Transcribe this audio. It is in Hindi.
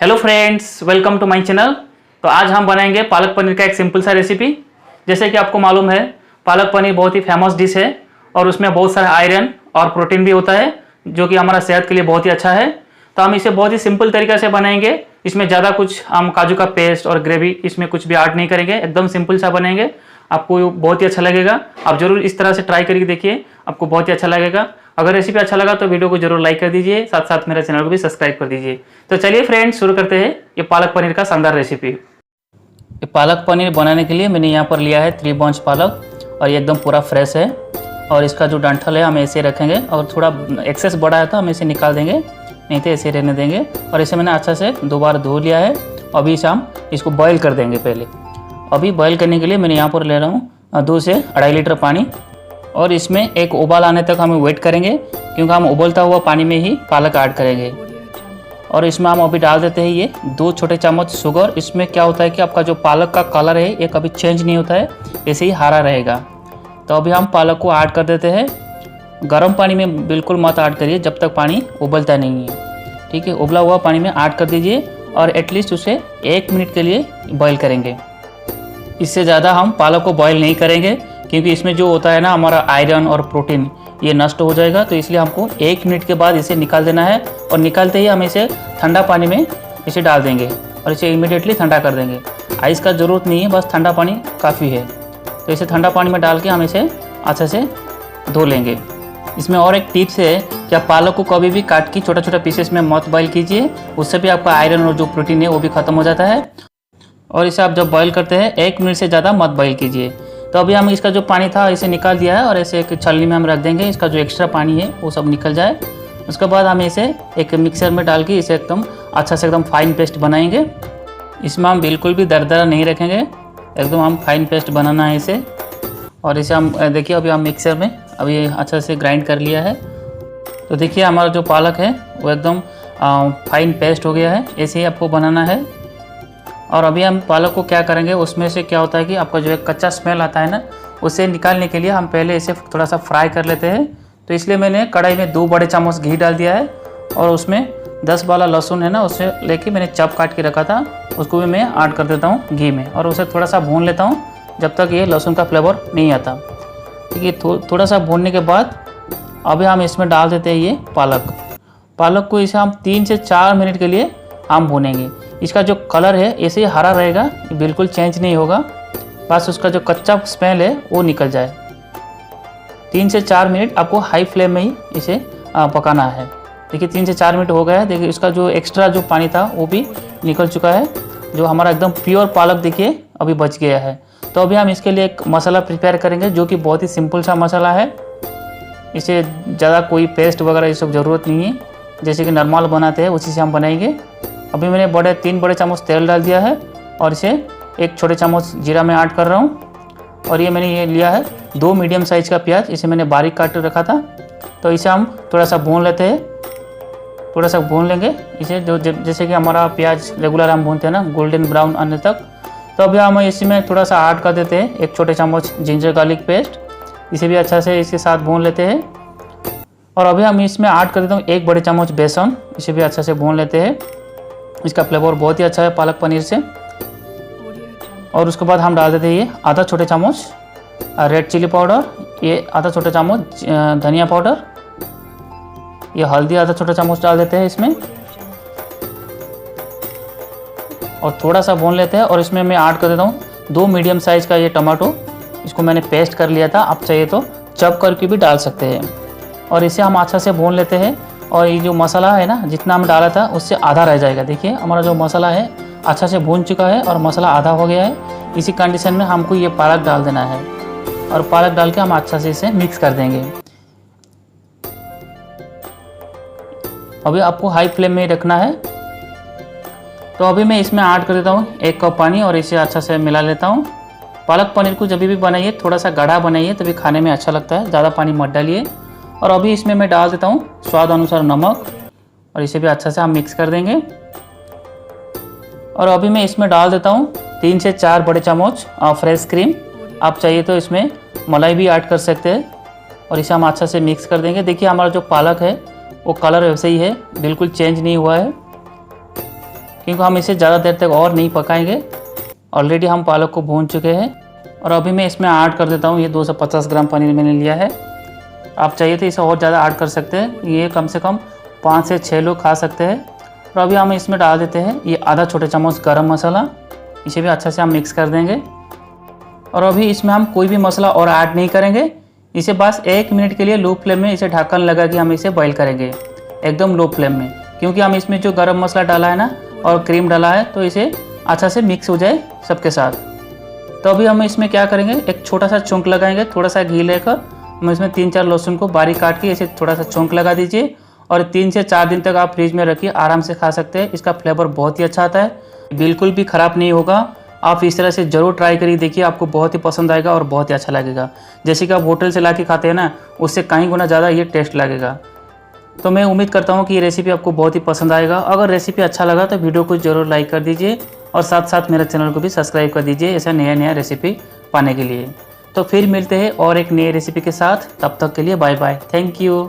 Hello friends, welcome to my channel. तो आज हम बनाएंगे पालक पनीर का एक सिंपल सा रेसिपी। जैसे कि आपको मालूम है, पालक पनीर बहुत ही फेमस डिश है और उसमें बहुत सारा आयरन और प्रोटीन भी होता है जो कि हमारा सेहत के लिए बहुत ही अच्छा है। तो हम इसे बहुत ही सिंपल तरीके से बनाएंगे। इसमें ज़्यादा कुछ हम काजू का पेस्ट और ग्रेवी इसमें कुछ भी ऐड नहीं करेंगे, एकदम सिंपल सा बनाएंगे। आपको बहुत ही अच्छा लगेगा। आप जरूर इस तरह से ट्राई करके देखिए, आपको बहुत ही अच्छा लगेगा। अगर रेसिपी अच्छा लगा तो वीडियो को जरूर लाइक कर दीजिए, साथ साथ मेरे चैनल को भी सब्सक्राइब कर दीजिए। तो चलिए फ्रेंड्स, शुरू करते हैं ये पालक पनीर का शानदार रेसिपी। ये पालक पनीर बनाने के लिए मैंने यहाँ पर लिया है 3 बंच पालक और ये एकदम पूरा फ्रेश है। और इसका जो डंठल है हम ऐसे रखेंगे और थोड़ा एक्सेस बड़ा है तो हम इसे निकाल देंगे, नहीं तो ऐसे रहने देंगे। और इसे मैंने अच्छा से 2 बार धो लिया है। अभी इसे हम इसको बॉईल कर देंगे। पहले अभी बॉईल करने के लिए मैंने यहाँ पर ले रहा हूँ 2 से 2.5 लीटर पानी और इसमें एक उबाल आने तक हम वेट करेंगे, क्योंकि हम उबलता हुआ पानी में ही पालक ऐड करेंगे। और इसमें हम अभी डाल देते हैं ये 2 छोटे चम्मच शुगर। इसमें क्या होता है कि आपका जो पालक का कलर है ये कभी चेंज नहीं होता है, ऐसे ही हरा रहेगा। तो अभी हम पालक को ऐड कर देते हैं। गर्म पानी में बिल्कुल मत ऐड करिए जब तक पानी उबलता नहीं है, ठीक है। उबला हुआ पानी में ऐड कर दीजिए और एटलीस्ट उसे 1 मिनट के लिए बॉईल करेंगे। इससे ज़्यादा हम पालक को बॉईल नहीं करेंगे, क्योंकि इसमें जो होता है ना हमारा आयरन और प्रोटीन, ये नष्ट हो जाएगा। तो इसलिए हमको 1 मिनट के बाद इसे निकाल देना है और निकालते ही हम इसे ठंडा पानी में इसे डाल देंगे और इसे इमीडिएटली ठंडा कर देंगे। आइस का ज़रूरत नहीं है, बस ठंडा पानी काफ़ी है। तो इसे ठंडा पानी में डाल के हम इसे अच्छे से धो लेंगे। इसमें और एक टिप्स है कि आप पालक को कभी भी काट के छोटा छोटा पीसेस में मत बॉईल कीजिए, उससे भी आपका आयरन और जो प्रोटीन है वो भी ख़त्म हो जाता है। और इसे आप जब बॉईल करते हैं 1 मिनट से ज़्यादा मत बॉईल कीजिए। तो अभी हम इसका जो पानी था इसे निकाल दिया है और ऐसे एक छलनी में हम रख देंगे, इसका जो एक्स्ट्रा पानी है वो सब निकल जाए। उसके बाद हम इसे एक मिक्सर में डाल के इसे एकदम अच्छा से एकदम फाइन पेस्ट बनाएंगे। इसमें हम बिल्कुल भी दरदरा नहीं रखेंगे, एकदम हम फाइन पेस्ट बनाना है इसे। और इसे हम देखिए अभी हम मिक्सर में अभी अच्छा से ग्राइंड कर लिया है। तो देखिए हमारा जो पालक है वो एकदम फाइन पेस्ट हो गया है। ऐसे ही आपको बनाना है। और अभी हम पालक को क्या करेंगे, उसमें से क्या होता है कि आपका जो एक कच्चा स्मेल आता है ना, उसे निकालने के लिए हम पहले इसे थोड़ा सा फ्राई कर लेते हैं। तो इसलिए मैंने कढ़ाई में 2 बड़े चम्मच घी डाल दिया है और उसमें 10 वाला लहसुन है ना, उसे लेके मैंने चप काट के रखा था, उसको भी मैं ऐड कर देता हूँ घी में और उसे थोड़ा सा भून लेता हूँ जब तक ये लहसुन का फ्लेवर नहीं आता। ठीक है, थोड़ा सा भूनने के बाद अभी हम इसमें डाल देते हैं ये पालक को इसे हम 3 से 4 मिनट के लिए हम भूनेंगे। इसका जो कलर है ऐसे ही हरा रहेगा, बिल्कुल चेंज नहीं होगा, बस उसका जो कच्चा स्मेल है वो निकल जाए। 3 से 4 मिनट आपको हाई फ्लेम में ही इसे पकाना है। देखिए 3 से 4 मिनट हो गया है। देखिए इसका जो एक्स्ट्रा जो पानी था वो भी निकल चुका है। जो हमारा एकदम प्योर पालक देखिए अभी बच गया है। तो अभी हम इसके लिए एक मसाला प्रिपेयर करेंगे जो कि बहुत ही सिंपल सा मसाला है। इसे ज़्यादा कोई पेस्ट वगैरह ये सब ज़रूरत नहीं है, जैसे कि नॉर्मल बनाते हैं उसी से हम बनाएंगे। अभी मैंने 3 बड़े चम्मच तेल डाल दिया है और इसे 1 छोटे चम्मच जीरा में ऐड कर रहा हूँ। और ये मैंने लिया है 2 मीडियम साइज़ का प्याज, इसे मैंने बारीक काट कर रखा था। तो इसे हम थोड़ा सा भून लेते हैं, थोड़ा सा भून लेंगे इसे, जो जैसे कि हमारा प्याज रेगुलर हम भूनते हैं ना, गोल्डन ब्राउन आने तक। तो अभी हम इसमें थोड़ा सा ऐड कर देते हैं 1 छोटे चम्मच जिंजर गार्लिक पेस्ट, इसे भी अच्छा से इसके साथ भून लेते हैं। और अभी हम इसमें ऐड कर देता हूँ 1 बड़े चम्मच बेसन, इसे भी अच्छा से भून लेते हैं। इसका फ्लेवर बहुत ही अच्छा है पालक पनीर से। और उसके बाद हम डाल देते हैं ये आधा छोटे चम्मच रेड चिली पाउडर, ये आधा छोटे चम्मच धनिया पाउडर, ये हल्दी आधा छोटा चम्मच डाल देते हैं इसमें और थोड़ा सा भून लेते हैं। और इसमें मैं ऐड कर देता हूँ 2 मीडियम साइज़ का ये टमाटो, इसको मैंने पेस्ट कर लिया था, आप चाहिए तो चॉप करके भी डाल सकते हैं। और इसे हम अच्छा से भून लेते हैं। और ये जो मसाला है ना, जितना हम डाला था उससे आधा रह जाएगा। देखिए हमारा जो मसाला है अच्छा से भून चुका है और मसाला आधा हो गया है। इसी कंडीशन में हमको ये पालक डाल देना है और पालक डाल के हम अच्छा से इसे मिक्स कर देंगे। अभी आपको हाई फ्लेम में ही रखना है। तो अभी मैं इसमें ऐड कर देता हूँ 1 कप पानी और इसे अच्छा से मिला लेता हूँ। पालक पनीर को जब भी बनाइए थोड़ा सा गाढ़ा बनाइए, तभी खाने में अच्छा लगता है, ज़्यादा पानी मत डालिए। और अभी इसमें मैं डाल देता हूँ स्वाद अनुसार नमक और इसे भी अच्छा से हम मिक्स कर देंगे। और अभी मैं इसमें डाल देता हूँ 3 से 4 बड़े चम्मच फ्रेश क्रीम, आप चाहिए तो इसमें मलाई भी ऐड कर सकते हैं। और इसे हम अच्छा से मिक्स कर देंगे। देखिए हमारा जो पालक है वो कलर वैसे ही है, बिल्कुल चेंज नहीं हुआ है, क्योंकि हम इसे ज़्यादा देर तक और नहीं पकाएंगे। ऑलरेडी हम पालक को भून चुके हैं और अभी मैं इसमें ऐड कर देता हूँ। ये 250 ग्राम पनीर मैंने लिया है। आप चाहिए तो इसे और ज़्यादा ऐड कर सकते हैं। ये कम से कम 5 से 6 लोग खा सकते हैं। और अभी हम इसमें डाल देते हैं ये आधा छोटे चम्मच गरम मसाला। इसे भी अच्छे से हम मिक्स कर देंगे। और अभी इसमें हम कोई भी मसाला और ऐड नहीं करेंगे। इसे बस 1 मिनट के लिए लो फ्लेम में इसे ढक्कन लगा के हम इसे बॉईल करेंगे, एकदम लो फ्लेम में। क्योंकि हम इसमें जो गरम मसाला डाला है ना और क्रीम डाला है, तो इसे अच्छा से मिक्स हो जाए सबके साथ। तो अभी हम इसमें क्या करेंगे, एक छोटा सा चौंक लगाएंगे। थोड़ा सा घी लेकर हम इसमें 3-4 लहसुन को बारीक काट के इसे थोड़ा सा चौंक लगा दीजिए। और 3 से 4 दिन तक आप फ्रिज में रखिए, आराम से खा सकते हैं। इसका फ्लेवर बहुत ही अच्छा आता है, बिल्कुल भी ख़राब नहीं होगा। आप इस तरह से ज़रूर ट्राई करिए, देखिए आपको बहुत ही पसंद आएगा और बहुत ही अच्छा लगेगा। जैसे कि आप होटल से ला के खाते हैं ना, उससे कहीं गुना ज़्यादा ये टेस्ट लगेगा। तो मैं उम्मीद करता हूँ कि ये रेसिपी आपको बहुत ही पसंद आएगा। अगर रेसिपी अच्छा लगा तो वीडियो को ज़रूर लाइक कर दीजिए और साथ साथ मेरे चैनल को भी सब्सक्राइब कर दीजिए ऐसा नया रेसिपी पाने के लिए। तो फिर मिलते हैं और एक नई रेसिपी के साथ। तब तक के लिए बाय बाय, थैंक यू।